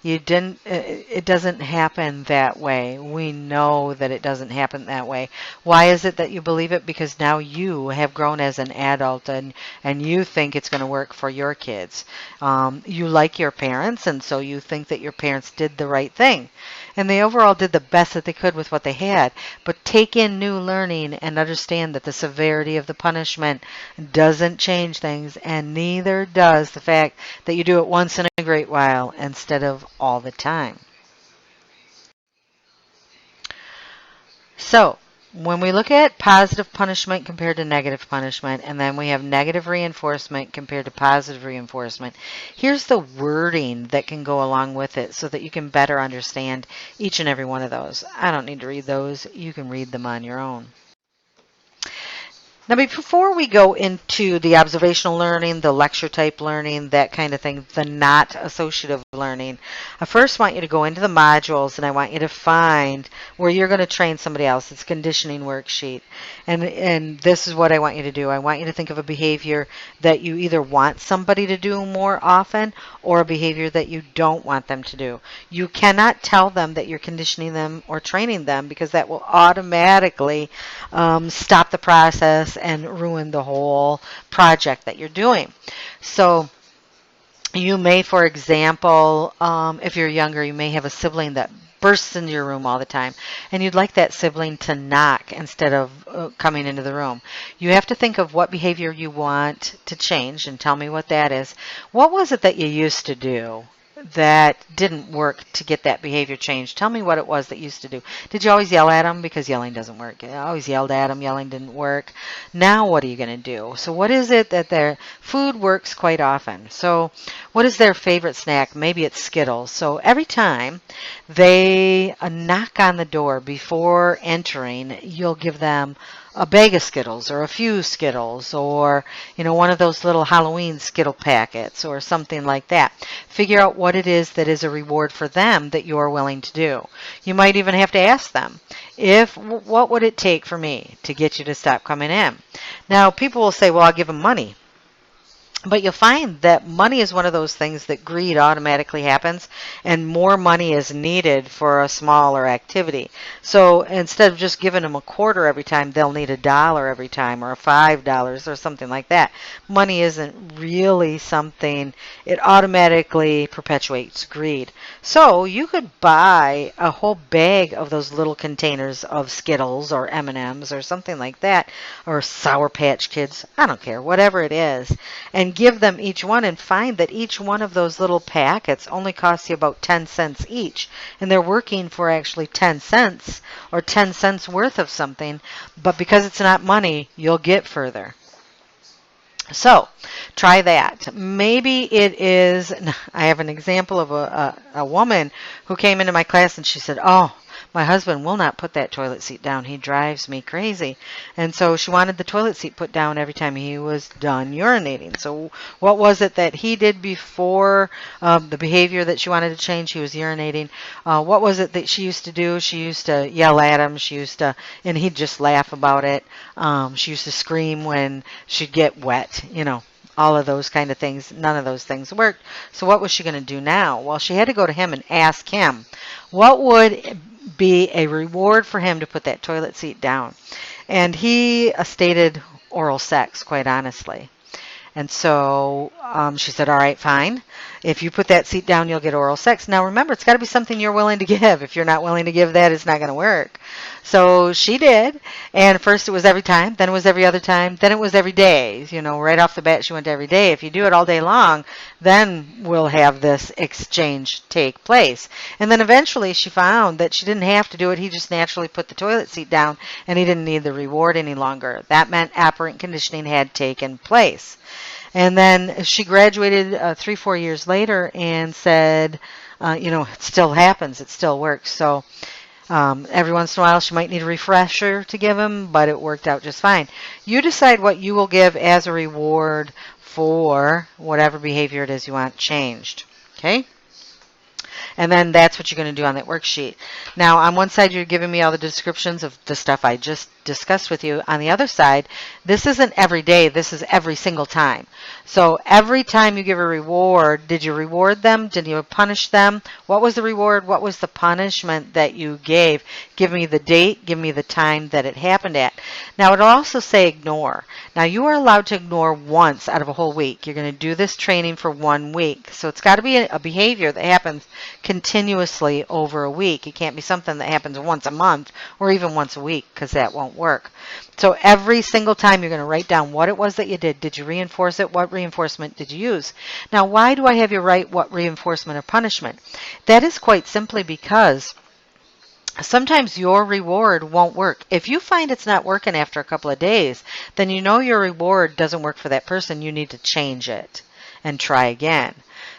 You didn't, it doesn't happen that way. We know that it doesn't happen that way. Why is it that you believe it? Because now you have grown as an adult and you think it's going to work for your kids. You like your parents, and so you think that your parents did the right thing. And they overall did the best that they could with what they had. But take in new learning and understand that the severity of the punishment doesn't change things, and neither does the fact that you do it once in a great while instead of all the time. So, when we look at positive punishment compared to negative punishment, and then we have negative reinforcement compared to positive reinforcement, here's the wording that can go along with it so that you can better understand each and every one of those. I don't need to read those. You can read them on your own. Now, before we go into the observational learning, the lecture type learning, that kind of thing, the not associative learning, I first want you to go into the modules and I want you to find where you're going to train somebody else. It's a conditioning worksheet. And this is what I want you to do. I want you to think of a behavior that you either want somebody to do more often or a behavior that you don't want them to do. You cannot tell them that you're conditioning them or training them because that will automatically stop the process and ruin the whole project that you're doing. So you may, for example, if you're younger, you may have a sibling that bursts into your room all the time, and you'd like that sibling to knock instead of coming into the room. You have to think of what behavior you want to change and tell me what that is. What was it that you used to do that didn't work to get that behavior changed? Tell me what it was that you used to do. Did you always yell at them? Because yelling doesn't work. You always yelled at them. Yelling didn't work. Now what are you going to do? So what is it that their food works quite often? So what is their favorite snack? Maybe it's Skittles. So every time they knock on the door before entering, you'll give them a bag of Skittles or a few Skittles or, one of those little Halloween Skittle packets or something like that. Figure out what it is that is a reward for them that you're willing to do. You might even have to ask them, what would it take for me to get you to stop coming in? Now, people will say, well, I'll give them money. But you'll find that money is one of those things that greed automatically happens, and more money is needed for a smaller activity. So instead of just giving them a quarter every time, they'll need $1 every time or $5 or something like that. Money isn't really something, it automatically perpetuates greed. So you could buy a whole bag of those little containers of Skittles or M&Ms or something like that, or Sour Patch Kids, I don't care, whatever it is, and give them each one and find that each one of those little packets only costs you about 10 cents each. And they're working for actually 10 cents or 10 cents worth of something. But because it's not money, you'll get further. So try that. Maybe it is, I have an example of a woman who came into my class and she said, oh, my husband will not put that toilet seat down. He drives me crazy. And so she wanted the toilet seat put down every time he was done urinating. So what was it that he did before the behavior that she wanted to change? He was urinating. What was it that she used to do? She used to yell at him. She used to, and he'd just laugh about it. She used to scream when she'd get wet, all of those kind of things. None of those things worked. So what was she going to do now? Well, she had to go to him and ask him, what would be a reward for him to put that toilet seat down? And he stated oral sex, quite honestly. And so she said, all right, fine. If you put that seat down, you'll get oral sex. Now remember, it's got to be something you're willing to give. If you're not willing to give that, it's not going to work. So she did. And first it was every time, then it was every other time, then it was every day. You know, right off the bat, she went to every day. If you do it all day long, then we'll have this exchange take place. And then eventually she found that she didn't have to do it. He just naturally put the toilet seat down and he didn't need the reward any longer. That meant operant conditioning had taken place. And then she graduated 3-4 years later and said, it still happens. It still works. So every once in a while she might need a refresher to give him, but it worked out just fine. You decide what you will give as a reward for whatever behavior it is you want changed. Okay? And then that's what you're going to do on that worksheet. Now, on one side, you're giving me all the descriptions of the stuff I just discussed with you. On the other side, this isn't every day. This is every single time. So every time you give a reward, did you reward them? Did you punish them? What was the reward? What was the punishment that you gave? Give me the date. Give me the time that it happened at. Now, it'll also say ignore. Now, you are allowed to ignore once out of a whole week. You're going to do this training for 1 week. So it's got to be a behavior that happens continuously over a week. It can't be something that happens once a month or even once a week, because that won't work. So every single time you're going to write down what it was that you did. Did you reinforce it? What reinforcement did you use? Now, why do I have you write what reinforcement or punishment? That is quite simply because sometimes your reward won't work. If you find it's not working after a couple of days, then you know your reward doesn't work for that person. You need to change it and try again.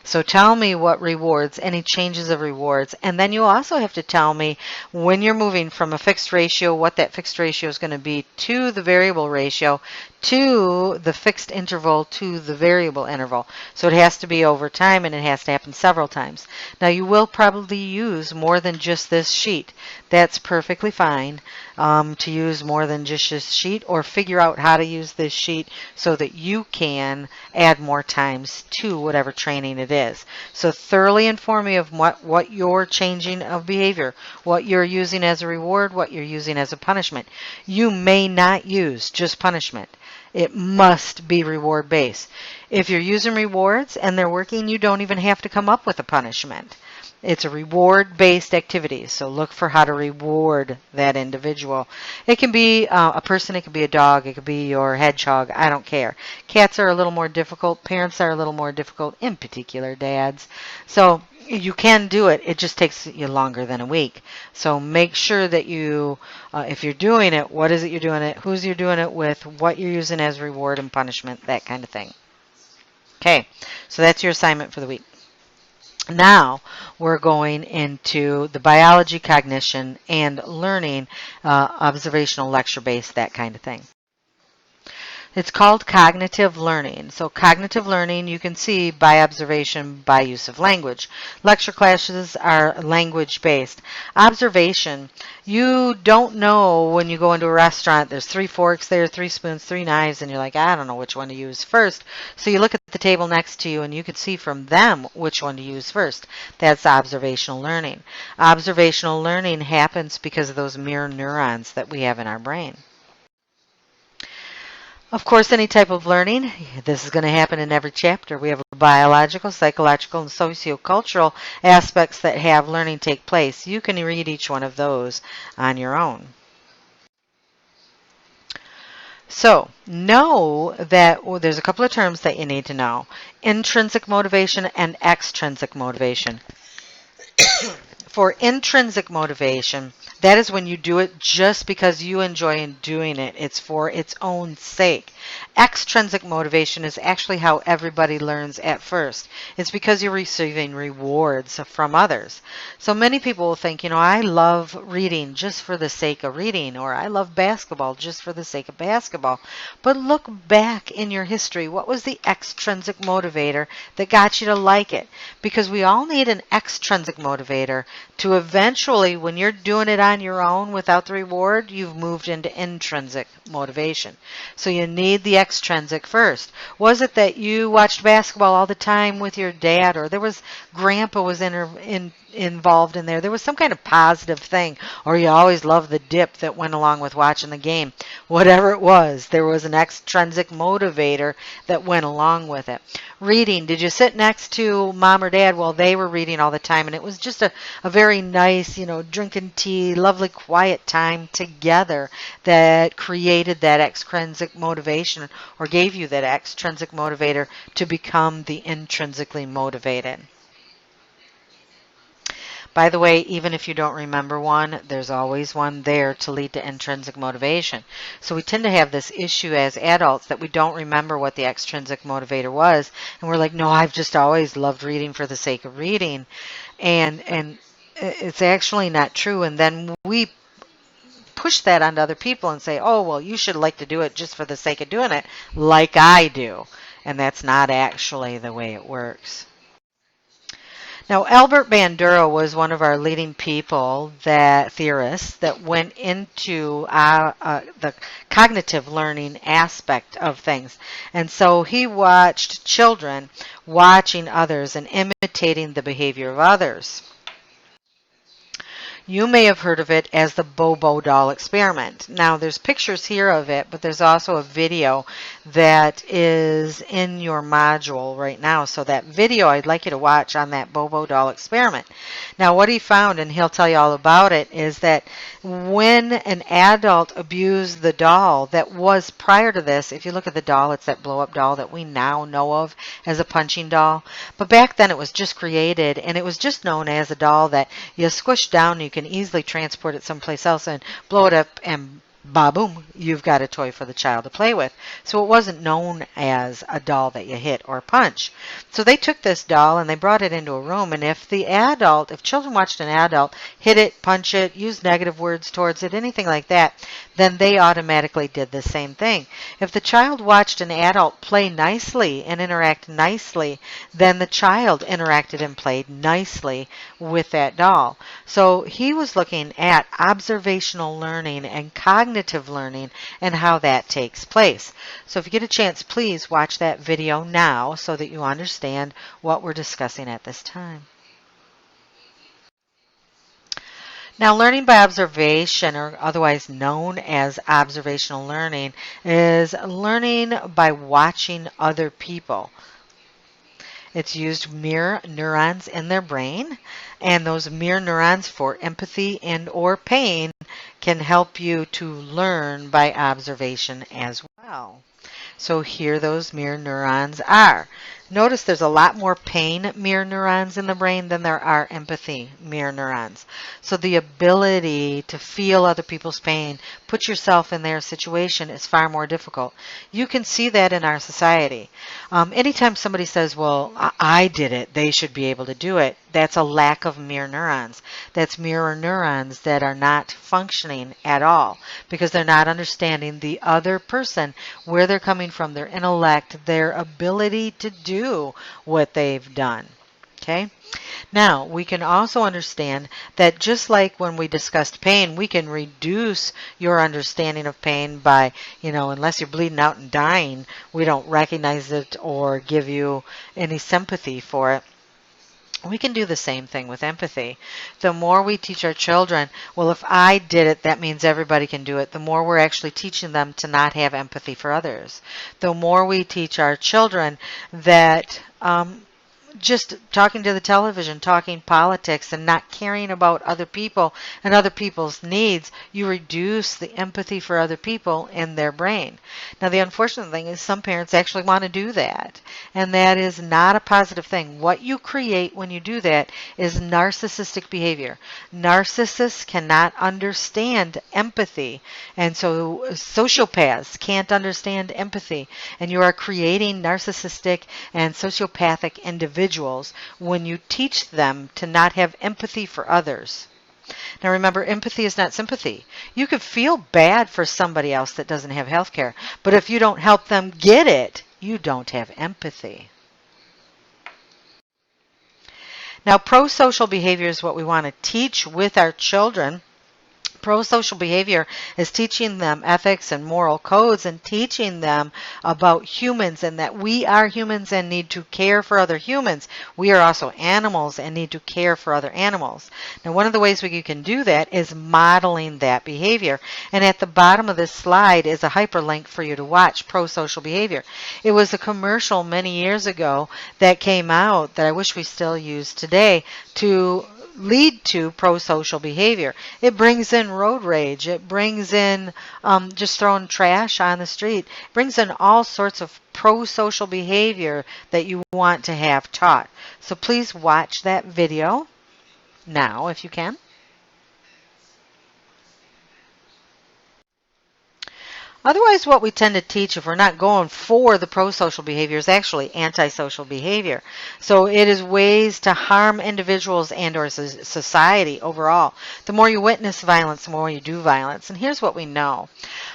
So tell me what rewards, any changes of rewards, and then you also have to tell me when you're moving from a fixed ratio, what that fixed ratio is going to be to the variable ratio, to the fixed interval, to the variable interval. So it has to be over time and it has to happen several times. Now you will probably use more than just this sheet. That's perfectly fine to use more than just this sheet, or figure out how to use this sheet so that you can add more times to whatever training it is. So thoroughly inform me of what you're changing of behavior, what you're using as a reward, what you're using as a punishment. You may not use just punishment. It must be reward based. If you're using rewards and they're working, you don't even have to come up with a punishment. It's a reward-based activity, so look for how to reward that individual. It can be a person, it could be a dog, it could be your hedgehog, I don't care. Cats are a little more difficult, parents are a little more difficult, in particular dads. So you can do it, it just takes you longer than a week. So make sure that you, if you're doing it, what is it you're doing it, who's you're doing it with, what you're using as reward and punishment, that kind of thing. Okay, so that's your assignment for the week. Now we're going into the biology, cognition, and learning, observational, lecture-based, that kind of thing. It's called cognitive learning. So cognitive learning, you can see by observation, by use of language. Lecture classes are language-based. Observation, you don't know when you go into a restaurant, there's 3 forks there, 3 spoons, 3 knives, and you're like, I don't know which one to use first. So you look at the table next to you and you can see from them which one to use first. That's observational learning. Observational learning happens because of those mirror neurons that we have in our brain. Of course, any type of learning, this is going to happen in every chapter. We have biological, psychological, and sociocultural aspects that have learning take place. You can read each one of those on your own. So, know that there's a couple of terms that you need to know. Intrinsic motivation and extrinsic motivation. For intrinsic motivation, that is when you do it just because you enjoy doing it. It's for its own sake. Extrinsic motivation is actually how everybody learns at first. It's because you're receiving rewards from others. So many people will think, I love reading just for the sake of reading, or I love basketball just for the sake of basketball. But look back in your history. What was the extrinsic motivator that got you to like it? Because we all need an extrinsic motivator to eventually, when you're doing it on your own without the reward, you've moved into intrinsic motivation. So you need the extrinsic first. Was it that you watched basketball all the time with your dad, or there was grandpa was involved in there? There was some kind of positive thing, or you always loved the dip that went along with watching the game. Whatever it was, there was an extrinsic motivator that went along with it. Reading, did you sit next to mom or dad while they were reading all the time, and it was just a very nice, drinking tea, lovely quiet time together that created that extrinsic motivation or gave you that extrinsic motivator to become the intrinsically motivated? By the way, even if you don't remember one, there's always one there to lead to intrinsic motivation. So we tend to have this issue as adults that we don't remember what the extrinsic motivator was, and we're like, no, I've just always loved reading for the sake of reading. And it's actually not true. And then we push that onto other people and say, oh, well, you should like to do it just for the sake of doing it, like I do. And that's not actually the way it works. Now, Albert Bandura was one of our leading theorists that went into the cognitive learning aspect of things. And so he watched children watching others and imitating the behavior of others. You may have heard of it as the Bobo doll experiment. Now, there's pictures here of it, but there's also a video that is in your module right now. So that video I'd like you to watch on that Bobo doll experiment. Now, what he found, and he'll tell you all about it, is that when an adult abused the doll that was prior to this, if you look at the doll, it's that blow-up doll that we now know of as a punching doll. But back then it was just created, and it was just known as a doll that you squish down and you can easily transport it someplace else and blow it up, and ba-boom, you've got a toy for the child to play with. So it wasn't known as a doll that you hit or punch. So they took this doll and they brought it into a room, and if children watched an adult hit it, punch it, use negative words towards it, anything like that, then they automatically did the same thing. If the child watched an adult play nicely and interact nicely, then the child interacted and played nicely with that doll. So he was looking at observational learning and cognitive learning and how that takes place. So if you get a chance, please watch that video now so that you understand what we're discussing at this time. Now, learning by observation, or otherwise known as observational learning, is learning by watching other people. It's used mirror neurons in their brain, and those mirror neurons for empathy and or pain can help you to learn by observation as well. So here those mirror neurons are. Notice there's a lot more pain mirror neurons in the brain than there are empathy mirror neurons. So the ability to feel other people's pain, put yourself in their situation, is far more difficult. You can see that in our society. Anytime somebody says, well, I did it, they should be able to do it, that's a lack of mirror neurons. That's mirror neurons that are not functioning at all because they're not understanding the other person, where they're coming from, their intellect, their ability to do what they've done. Okay? Now, we can also understand that just like when we discussed pain, we can reduce your understanding of pain by, unless you're bleeding out and dying, we don't recognize it or give you any sympathy for it. We can do the same thing with empathy. The more we teach our children, well, if I did it, that means everybody can do it, the more we're actually teaching them to not have empathy for others. The more we teach our children that just talking to the television, talking politics, and not caring about other people and other people's needs, you reduce the empathy for other people in their brain. Now, the unfortunate thing is some parents actually want to do that, and that is not a positive thing. What you create when you do that is narcissistic behavior. Narcissists cannot understand empathy, and so sociopaths can't understand empathy, and you are creating narcissistic and sociopathic individuals when you teach them to not have empathy for others. Now remember, empathy is not sympathy. You could feel bad for somebody else that doesn't have health care, but if you don't help them get it, you don't have empathy. Now, pro-social behavior is what we want to teach with our children. Pro-social behavior is teaching them ethics and moral codes and teaching them about humans and that we are humans and need to care for other humans. We are also animals and need to care for other animals. Now, one of the ways you can do that is modeling that behavior. And at the bottom of this slide is a hyperlink for you to watch pro-social behavior. It was a commercial many years ago that came out that I wish we still use today to lead to pro-social behavior. It brings in road rage. It brings in just throwing trash on the street. It brings in all sorts of pro-social behavior that you want to have taught. So please watch that video now if you can. Otherwise, what we tend to teach, if we're not going for the pro-social behavior, is actually antisocial behavior. So it is ways to harm individuals and or society overall. The more you witness violence, the more you do violence. And here's what we know.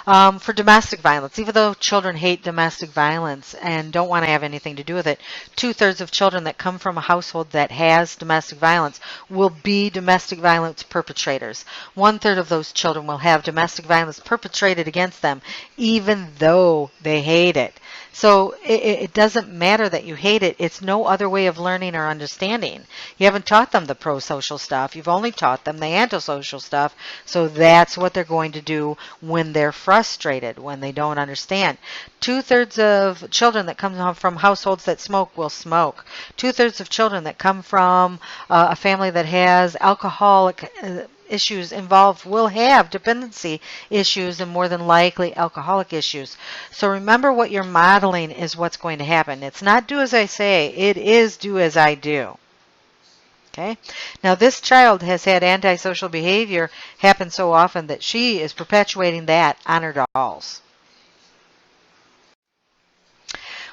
For domestic violence, even though children hate domestic violence and don't want to have anything to do with it, 2/3 of children that come from a household that has domestic violence will be domestic violence perpetrators. 1/3 of those children will have domestic violence perpetrated against them, even though they hate it. So it doesn't matter that you hate it. It's no other way of learning or understanding. You haven't taught them the pro-social stuff. You've only taught them the antisocial stuff. So that's what they're going to do when they're frustrated, when they don't understand. 2/3 of children that come from households that smoke will smoke. 2/3 of children that come from a family that has alcoholic issues involved will have dependency issues and more than likely alcoholic issues. So remember, what you're modeling is what's going to happen. It's not do as I say, it is do as I do. Okay? Now this child has had antisocial behavior happen so often that she is perpetuating that on her dolls.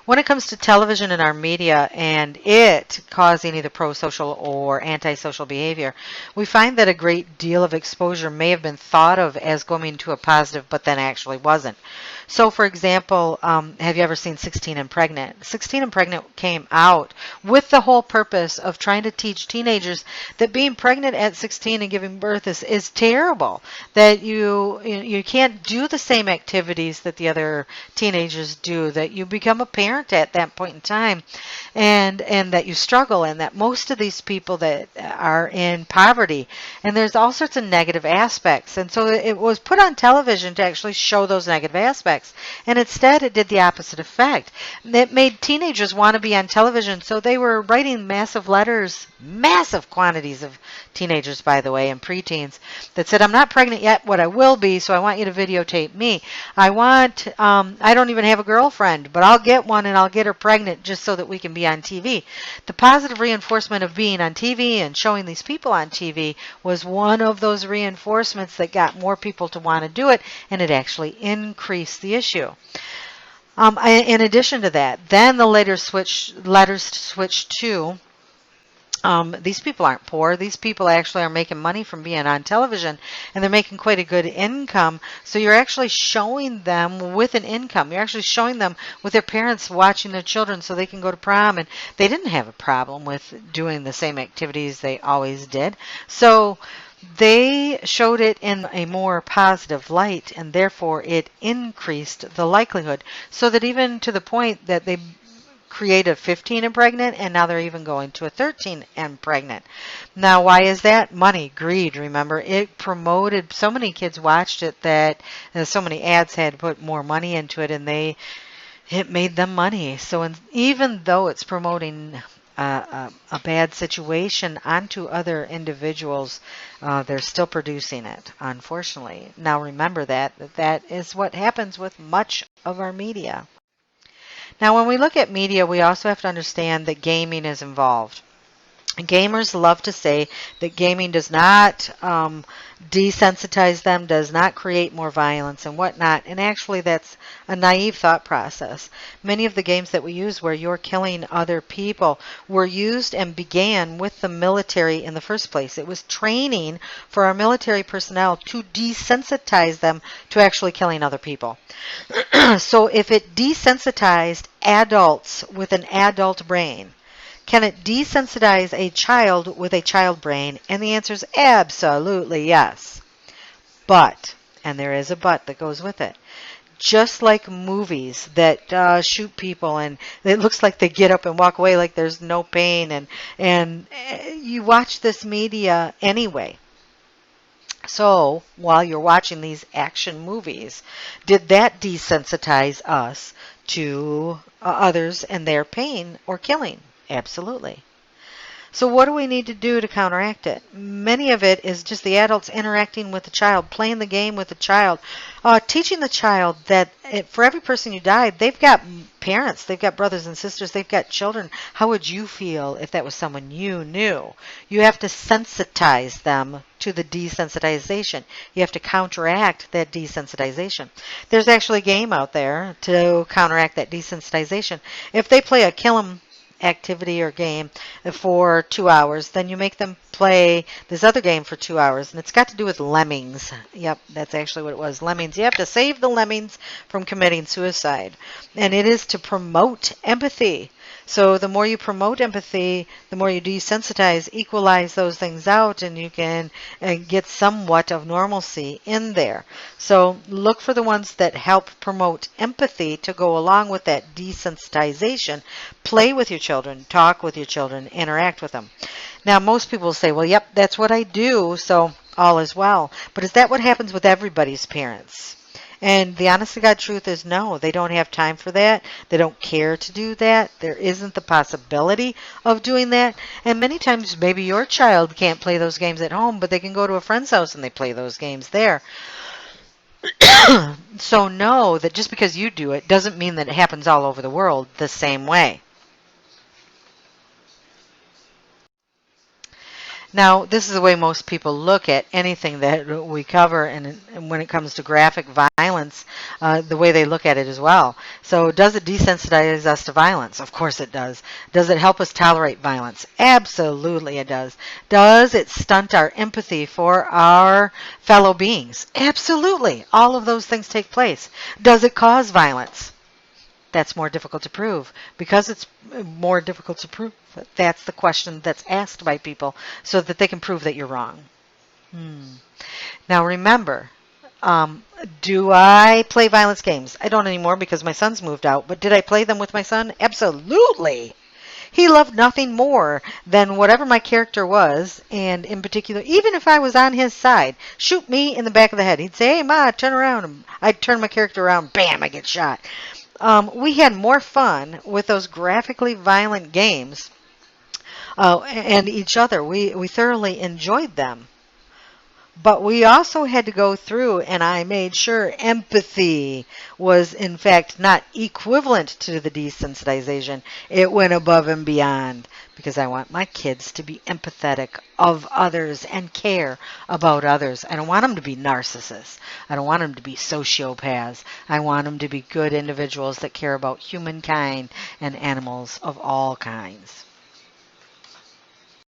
When it comes to television and our media and it causing either pro-social or antisocial behavior, we find that a great deal of exposure may have been thought of as going to a positive, but then actually wasn't. So, for example, have you ever seen 16 and Pregnant? 16 and Pregnant came out with the whole purpose of trying to teach teenagers that being pregnant at 16 and giving birth is terrible, that you can't do the same activities that the other teenagers do, that you become a parent at that point in time, and that you struggle, and that most of these people that are in poverty, and there's all sorts of negative aspects. And so it was put on television to actually show those negative aspects. And instead, it did the opposite effect. It made teenagers want to be on television, so they were writing massive letters, massive quantities of teenagers, by the way, and preteens, that said, I'm not pregnant yet, what I will be, so I want you to videotape me. I don't even have a girlfriend, but I'll get one and I'll get her pregnant just so that we can be on TV. The positive reinforcement of being on TV and showing these people on TV was one of those reinforcements that got more people to want to do it, and it actually increased the issue. In addition to that, then the letters switched to these people aren't poor. These people actually are making money from being on television, and they're making quite a good income. So you're actually showing them with an income. You're actually showing them with their parents watching their children so they can go to prom, and they didn't have a problem with doing the same activities they always did. So they showed it in a more positive light, and therefore it increased the likelihood, so that even to the point that they created 15 and Pregnant, and now they're even going to a 13 and Pregnant. Now, why is that? Money, greed, remember. It promoted, so many kids watched it that so many ads had to put more money into it, and it made them money. So even though it's promoting a bad situation onto other individuals, they're still producing it, unfortunately. Now remember that is what happens with much of our media. Now, when we look at media, we also have to understand that gaming is involved. Gamers love to say that gaming does not desensitize them, does not create more violence and whatnot, and actually that's a naive thought process. Many of the games that we use where you're killing other people were used and began with the military in the first place. It was training for our military personnel to desensitize them to actually killing other people. So if it desensitized adults with an adult brain, Can it desensitize a child with a child brain? And the answer is absolutely yes. But, and there is a but that goes with it, just like movies that shoot people and it looks like they get up and walk away like there's no pain, and you watch this media anyway. So while you're watching these action movies, did that desensitize us to others and their pain or killing? Absolutely. So what do we need to do to counteract it? Many of it is just the adults interacting with the child, playing the game with the child, teaching the child that for every person you died, they've got parents, they've got brothers and sisters, they've got children. How would you feel if that was someone you knew? You have to sensitize them to the desensitization. You have to counteract that desensitization. There's actually a game out there to counteract that desensitization. If they play a kill 'em activity or game for 2 hours, then you make them play this other game for 2 hours, and it's got to do with lemmings. Yep, that's actually what it was, lemmings. You have to save the lemmings from committing suicide, and it is to promote empathy. So the more you promote empathy, the more you desensitize, equalize those things out, and you can get somewhat of normalcy in there. So look for the ones that help promote empathy to go along with that desensitization. Play with your children, talk with your children, interact with them. Now, most people say, well, yep, that's what I do, so all is well. But is that what happens with everybody's parents? And the honest to God truth is no, they don't have time for that. They don't care to do that. There isn't the possibility of doing that. And many times maybe your child can't play those games at home, but they can go to a friend's house and they play those games there. So know that just because you do it doesn't mean that it happens all over the world the same way. Now, this is the way most people look at anything that we cover, and when it comes to graphic violence, the way they look at it as well. So does it desensitize us to violence? Of course it does. Does it help us tolerate violence? Absolutely it does. Does it stunt our empathy for our fellow beings? Absolutely. All of those things take place. Does it cause violence? That's more difficult to prove. Because it's more difficult to prove, that's the question that's asked by people so that they can prove that you're wrong. Now remember, do I play violence games? I don't anymore because my son's moved out, but did I play them with my son? Absolutely. He loved nothing more than whatever my character was, and in particular, even if I was on his side, shoot me in the back of the head. He'd say, hey, Ma, turn around. I'd turn my character around, bam, I get shot. We had more fun with those graphically violent games and each other. We thoroughly enjoyed them. But we also had to go through, and I made sure empathy was, in fact, not equivalent to the desensitization. It went above and beyond because I want my kids to be empathetic of others and care about others. I don't want them to be narcissists. I don't want them to be sociopaths. I want them to be good individuals that care about humankind and animals of all kinds.